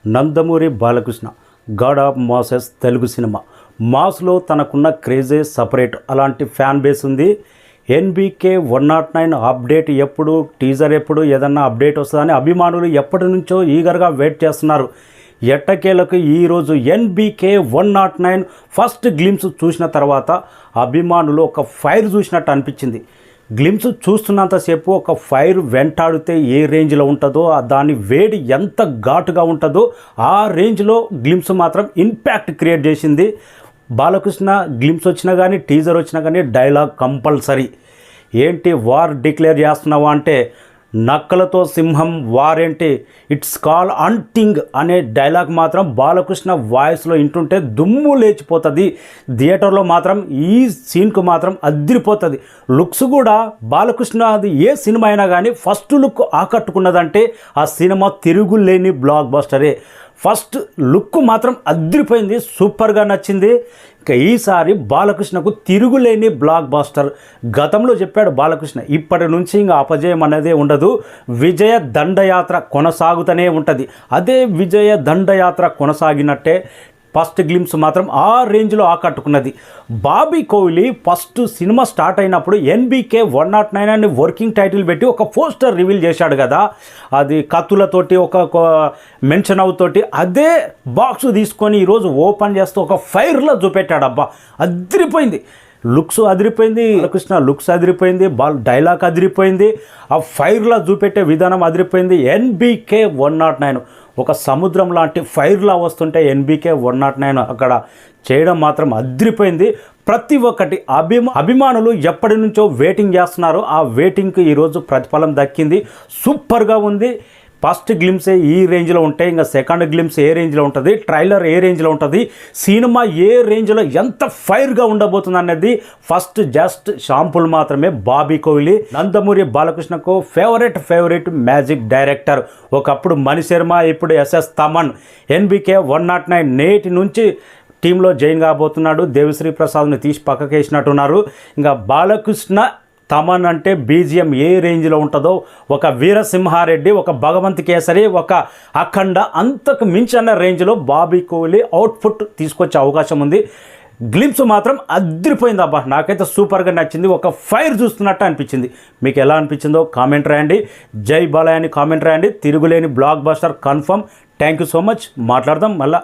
Nandamuri Balakrishna God of masses Telugu cinema Maslow తనకున్న క్రేజే separate. అలాంటి fan base ఉంది. ఎన్బీకే 109 అప్డేట్ ఎప్పుడు, టీజర్ ఎప్పుడు, ఏదన్నా అప్డేట్ వస్తుందని అభిమానులు ఎప్పటి నుంచో ఈగర్గా వెయిట్ చేస్తున్నారు. ఎట్టకేలకు ఈరోజు ఎన్బీకే 109 ఫస్ట్ గ్లిమ్స్ చూసిన తర్వాత అభిమానులు ఒక ఫైర్ చూసినట్టు అనిపించింది. గ్లిమ్స్ చూస్తున్నంతసేపు ఒక ఫైర్ వెంటాడితే ఏ రేంజ్లో ఉంటుందో, దాని వేడి ఎంత ఘాటుగా ఉంటుందో ఆ రేంజ్లో గ్లిమ్స్ మాత్రం ఇంపాక్ట్ క్రియేట్ చేసింది. బాలకృష్ణ గ్లిమ్స్ వచ్చినా కానీ, టీజర్ వచ్చినా కానీ డైలాగ్ కంపల్సరీ. ఏంటి వార్ డిక్లేర్ చేస్తున్నావా అంటే, నక్కలతో సింహం వారేంటి, ఇట్స్ కాల్ హంటింగ్ అనే డైలాగ్ మాత్రం బాలకృష్ణ వాయిస్లో వింటుంటే దుమ్ము లేచిపోతుంది. థియేటర్లో మాత్రం ఈ సీన్కు మాత్రం అదిరిపోతుంది. లుక్స్ కూడా బాలకృష్ణ అది ఏ సినిమా అయినా కానీ ఫస్ట్ లుక్ ఆకట్టుకున్నదంటే ఆ సినిమా తిరుగులేని బ్లాక్ బస్టరే. ఫస్ట్ లుక్ మాత్రం అదిరిపోయింది, సూపర్గా నచ్చింది. ఇంకా ఈసారి బాలకృష్ణకు తిరుగులేని బ్లాక్ బాస్టర్. గతంలో చెప్పాడు బాలకృష్ణ, ఇప్పటి నుంచి ఇంకా అపజయం అనేది ఉండదు, విజయ దండయాత్ర కొనసాగుతూనే ఉంటుంది. అదే విజయ దండయాత్ర కొనసాగినట్టే ఫస్ట్ గ్లిమ్స్ మాత్రం ఆ రేంజ్లో ఆకట్టుకున్నది. Bobby Kolli first cinema start అయినప్పుడు ఎన్బీకే 109 అని వర్కింగ్ టైటిల్ పెట్టి ఒక పోస్టర్ రివీల్ చేశాడు కదా, అది కత్తులతోటి ఒక మెన్షన్ అవుతోటి అదే బాక్స్ తీసుకొని ఈరోజు ఓపెన్ చేస్తూ ఒక ఫైర్లో చూపెట్టాడు. అబ్బా అదిరిపోయింది, లుక్స్ అదిరిపోయింది, బాలకృష్ణ లుక్స్ అదిరిపోయింది, డైలాగ్ అదిరిపోయింది, ఆ ఫైర్లా చూపెట్టే విధానం అదిరిపోయింది. ఎన్బీకే 109 ఒక సముద్రం లాంటి ఫైర్లా వస్తుంటే ఎన్బీకే 109 అక్కడ చేయడం మాత్రం అదిరిపోయింది. ప్రతి ఒక్కటి అభిమానులు ఎప్పటి నుంచో వెయిటింగ్ చేస్తున్నారు. ఆ వెయిటింగ్కి ఈరోజు ప్రతిఫలం దక్కింది. సూపర్గా ఉంది. ఫస్ట్ గ్లిమ్సే ఈ రేంజ్లో ఉంటాయి, ఇంకా సెకండ్ గ్లిమ్స్ ఏ రేంజ్లో ఉంటుంది, ట్రైలర్ ఏ రేంజ్లో ఉంటుంది, సినిమా ఏ రేంజ్లో ఎంత ఫైర్గా ఉండబోతుంది అనేది ఫస్ట్ జస్ట్ షాంపుల్ మాత్రమే. బాబీ కోహ్లీ నందమూరి బాలకృష్ణకు ఫేవరెట్ మ్యాజిక్ డైరెక్టర్. ఒకప్పుడు మణిశర్మ, ఇప్పుడు ఎస్ఎస్ తమన్. ఎన్బీకే 109 నేటి నుంచి టీంలో జాయిన్ కాబోతున్నాడు. దేవిశ్రీ ప్రసాద్ని తీసి పక్కకేసినట్టున్నారు. ఇంకా బాలకృష్ణ తమన్ అంటే బీజిఎం ఏ రేంజ్లో ఉంటుందో, ఒక వీరసింహారెడ్డి, ఒక భగవంత్ కేసరి, ఒక అఖండ, అంతకు మించిన రేంజ్లో బాబీ కోహ్లీ అవుట్పుట్ తీసుకొచ్చే అవకాశం ఉంది. గ్లిమ్స్ మాత్రం అదిరిపోయింది. అబ్బా నాకైతే సూపర్గా నచ్చింది. ఒక ఫైర్ చూస్తున్నట్టు అనిపించింది. మీకు ఎలా అనిపించిందో కామెంట్ రాయండి. జై బాలయ్య అని కామెంట్ రాయండి. తిరుగులేని block buster confirm. Thank you so much. మాట్లాడదాం మళ్ళీ.